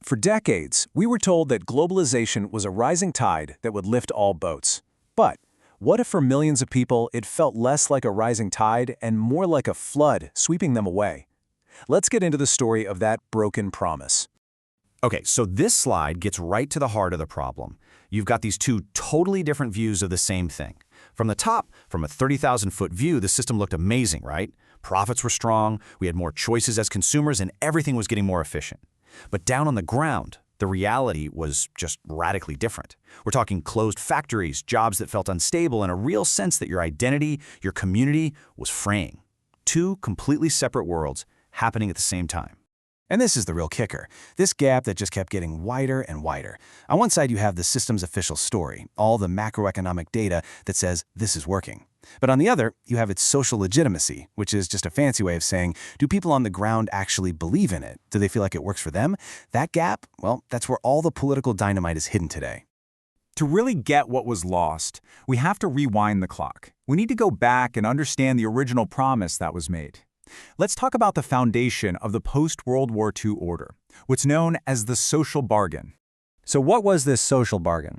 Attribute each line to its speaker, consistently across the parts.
Speaker 1: For decades, we were told that globalization was a rising tide that would lift all boats. But what if for millions of people it felt less like a rising tide and more like a flood sweeping them away? Let's get into the story of that broken promise.
Speaker 2: Okay, so this slide gets right to the heart of the problem. You've got these two totally different views of the same thing. From the top, from a 30,000-foot view, the system looked amazing, right? Profits were strong, we had more choices as consumers, and everything was getting more efficient. But down on the ground, the reality was just radically different. We're talking closed factories, jobs that felt unstable, and a real sense that your identity, your community, was fraying. Two completely separate worlds happening at the same time.
Speaker 1: And this is the real kicker, this gap that just kept getting wider and wider. On one side, you have the system's official story, all the macroeconomic data that says this is working. But on the other, you have its social legitimacy, which is just a fancy way of saying, do people on the ground actually believe in it? Do they feel like it works for them? That gap, well, that's where all the political dynamite is hidden today.
Speaker 3: To really get what was lost, we have to rewind the clock. We need to go back and understand the original promise that was made. Let's talk about the foundation of the post-World War II order, what's known as the social bargain.
Speaker 4: So what was this social bargain?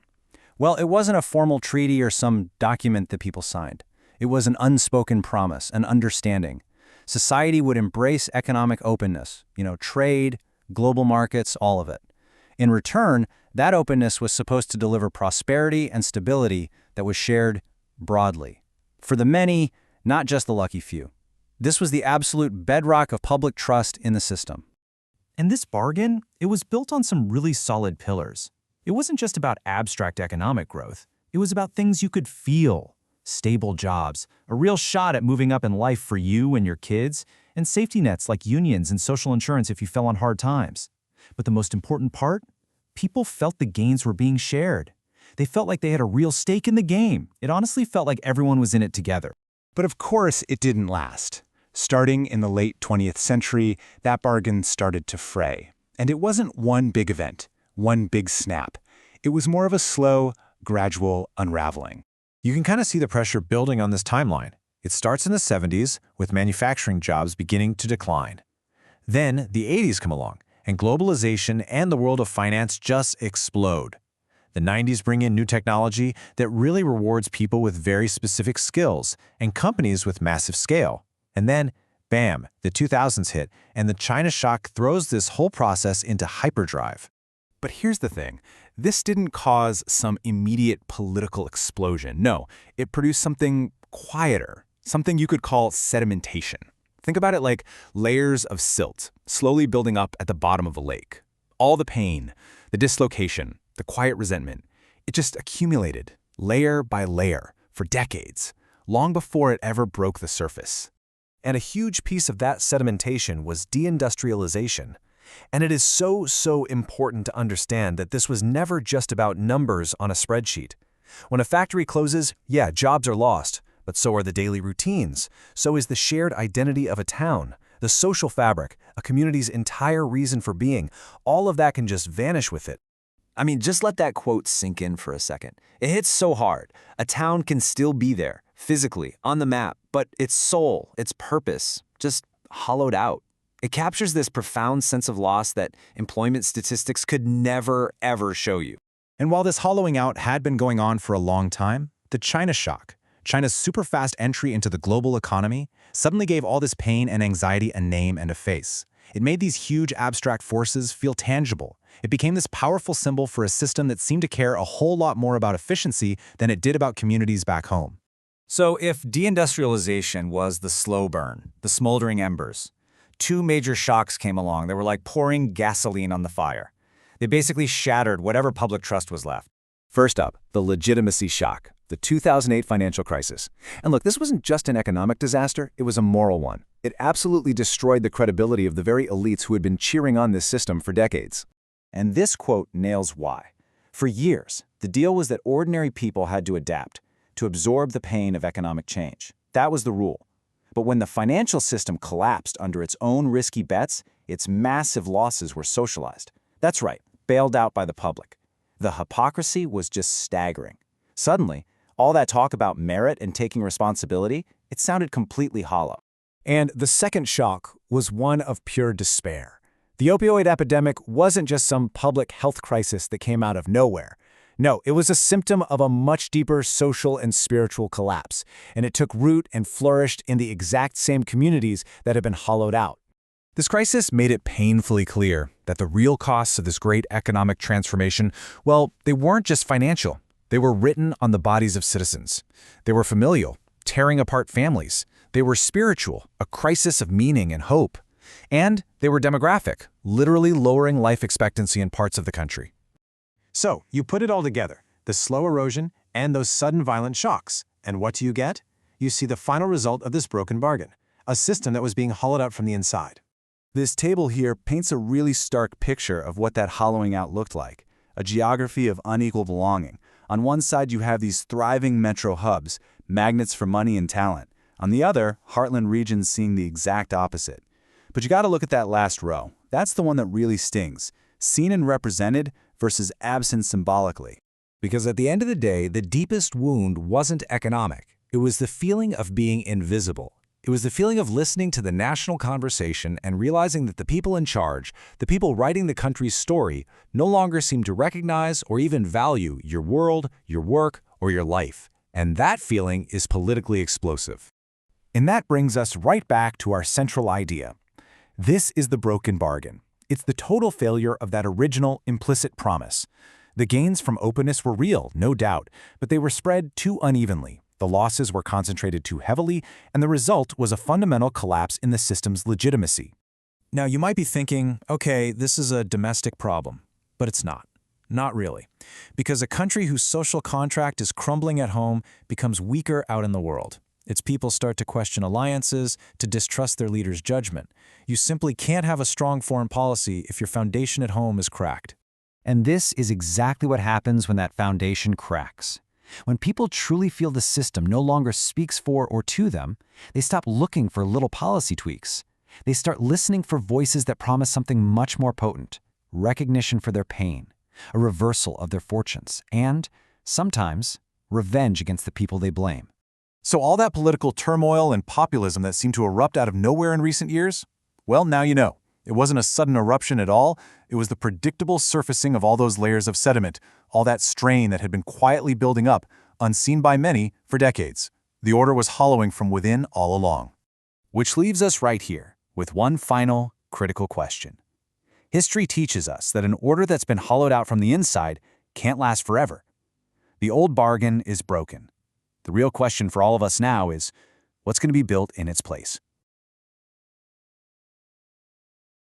Speaker 4: Well, it wasn't a formal treaty or some document that people signed. It was an unspoken promise, an understanding. Society would embrace economic openness, trade, global markets, all of it. In return, that openness was supposed to deliver prosperity and stability that was shared broadly. For the many, not just the lucky few. This was the absolute bedrock of public trust in the system.
Speaker 5: And this bargain, it was built on some really solid pillars. It wasn't just about abstract economic growth. It was about things you could feel. Stable jobs, a real shot at moving up in life for you and your kids, and safety nets like unions and social insurance if you fell on hard times. But the most important part? People felt the gains were being shared. They felt like they had a real stake in the game. It honestly felt like everyone was in it together.
Speaker 6: But of course, it didn't last. Starting in the late 20th century, that bargain started to fray. And it wasn't one big event, one big snap. It was more of a slow, gradual unraveling.
Speaker 7: You can kind of see the pressure building on this timeline. It starts in the 70s, with manufacturing jobs beginning to decline. Then the 80s come along, and globalization and the world of finance just explode. The 90s bring in new technology that really rewards people with very specific skills and companies with massive scale. And then, bam, the 2000s hit, and the China shock throws this whole process into hyperdrive.
Speaker 1: But here's the thing. This didn't cause some immediate political explosion. No, it produced something quieter, something you could call sedimentation. Think about it like layers of silt, slowly building up at the bottom of a lake. All the pain, the dislocation, the quiet resentment, it just accumulated, layer by layer, for decades, long before it ever broke the surface.
Speaker 8: And a huge piece of that sedimentation was deindustrialization. And it is so important to understand that this was never just about numbers on a spreadsheet. When a factory closes, yeah, jobs are lost, but so are the daily routines. So is the shared identity of a town, the social fabric, a community's entire reason for being. All of that can just vanish with it.
Speaker 9: I mean, just let that quote sink in for a second. It hits so hard. A town can still be there, physically, on the map, but its soul, its purpose, just hollowed out. It captures this profound sense of loss that employment statistics could never, ever show you.
Speaker 6: And while this hollowing out had been going on for a long time, the China shock, China's super-fast entry into the global economy, suddenly gave all this pain and anxiety a name and a face. It made these huge abstract forces feel tangible. It became this powerful symbol for a system that seemed to care a whole lot more about efficiency than it did about communities back home.
Speaker 3: So if deindustrialization was the slow burn, the smoldering embers, two major shocks came along that were like pouring gasoline on the fire. They basically shattered whatever public trust was left.
Speaker 1: First up, the legitimacy shock, the 2008 financial crisis. And look, this wasn't just an economic disaster, it was a moral one. It absolutely destroyed the credibility of the very elites who had been cheering on this system for decades. And this quote nails why. For years, the deal was that ordinary people had to adapt, to absorb the pain of economic change. That was the rule. But when the financial system collapsed under its own risky bets, its massive losses were socialized. That's right, bailed out by the public. The hypocrisy was just staggering. Suddenly, all that talk about merit and taking responsibility, it sounded completely hollow.
Speaker 7: And the second shock was one of pure despair.
Speaker 1: The opioid epidemic wasn't just some public health crisis that came out of nowhere. No, it was a symptom of a much deeper social and spiritual collapse, and it took root and flourished in the exact same communities that had been hollowed out.
Speaker 3: This crisis made it painfully clear that the real costs of this great economic transformation, well, they weren't just financial. They were written on the bodies of citizens. They were familial, tearing apart families. They were spiritual, a crisis of meaning and hope. And they were demographic, literally lowering life expectancy in parts of the country.
Speaker 6: So, you put it all together, the slow erosion and those sudden violent shocks. And what do you get? You see the final result of this broken bargain, a system that was being hollowed out from the inside.
Speaker 8: This table here paints a really stark picture of what that hollowing out looked like, a geography of unequal belonging. On one side, you have these thriving metro hubs, magnets for money and talent. On the other, heartland regions seeing the exact opposite. But you gotta look at that last row. That's the one that really stings. Seen and represented versus absent symbolically.
Speaker 2: Because at the end of the day, the deepest wound wasn't economic. It was the feeling of being invisible. It was the feeling of listening to the national conversation and realizing that the people in charge, the people writing the country's story, no longer seemed to recognize or even value your world, your work, or your life. And that feeling is politically explosive.
Speaker 1: And that brings us right back to our central idea. This is the broken bargain. It's the total failure of that original implicit promise. The gains from openness were real, no doubt, but they were spread too unevenly. The losses were concentrated too heavily, and the result was a fundamental collapse in the system's legitimacy.
Speaker 3: Now, you might be thinking, okay, this is a domestic problem, but it's not. Not really. Because a country whose social contract is crumbling at home becomes weaker out in the world. Its people start to question alliances, to distrust their leaders' judgment. You simply can't have a strong foreign policy if your foundation at home is cracked.
Speaker 4: And this is exactly what happens when that foundation cracks. When people truly feel the system no longer speaks for or to them, they stop looking for little policy tweaks. They start listening for voices that promise something much more potent: recognition for their pain, a reversal of their fortunes, and, sometimes, revenge against the people they blame.
Speaker 3: So all that political turmoil and populism that seemed to erupt out of nowhere in recent years? Well, now you know. It wasn't a sudden eruption at all. It was the predictable surfacing of all those layers of sediment, all that strain that had been quietly building up, unseen by many, for decades. The order was hollowing from within all along. Which leaves us right here, with one final, critical question. History teaches us that an order that's been hollowed out from the inside can't last forever. The old bargain is broken. The real question for all of us now is, what's going to be built in its place?